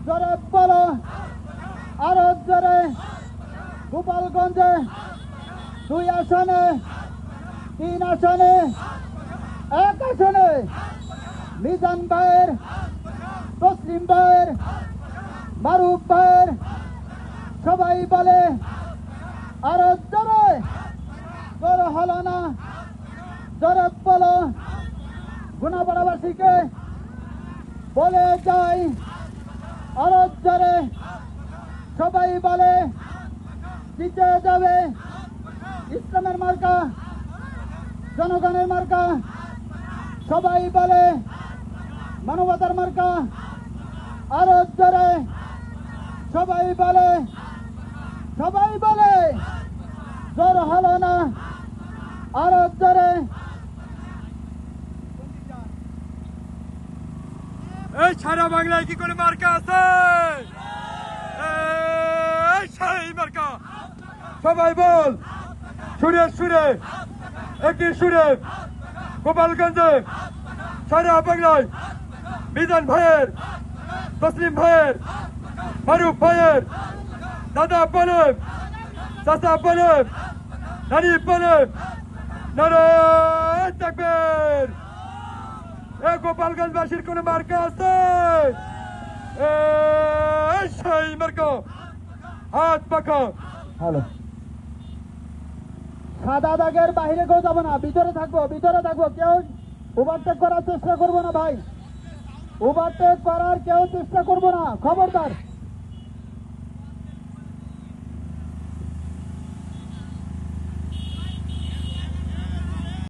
জোরে বলো, আরো জোরে। গোপালগঞ্জে 2 আসনে, 3 আসনে, 1 আসনে মিজান ভাইয়ের, তসলিম ভাইয়ের, মারুফ ভাইয়ের, সবাই বলে আরো জোরে। জোরে হলো না, জোরে বলো। গুনাপাড়াবাসীকে বলে যাই আরো জোরে। সবাই বলে জিতে যাবে ইসলামের মার্কা, জনগণের মার্কা। সবাই বলে মানবতার মার্কা, আরো জোরে। সবাই বলে, সবাই বলে জোর হলো না, আরো জোরে। এই সারা বাংলায় কি কোনো মার্কা আছে? এই সেই মার্কা। সবাই বল সুরে সুরে, একই সুরে। গোপালগঞ্জে সারা বাংলায় মিজান ভাইয়ের, তসলিম ভাইয়ের, মারুফ ভাইয়ের, দাদা বলে, চাচা বলে, নানি বলে, নারায়ণ তাকবীর। গোপালগঞ্জবাসীর কোন মার্কা আছে? সেই মার্কা, হাত পাখা। হ্যালো, সাদা দাগের বাইরে কেউ যাবো না, ভিতরে থাকবো, ভিতরে থাকবো। কেউ ওভারটেক করার চেষ্টা করবো না ভাই, ওভারটেক করার কেউ চেষ্টা করবো না, খবরদার।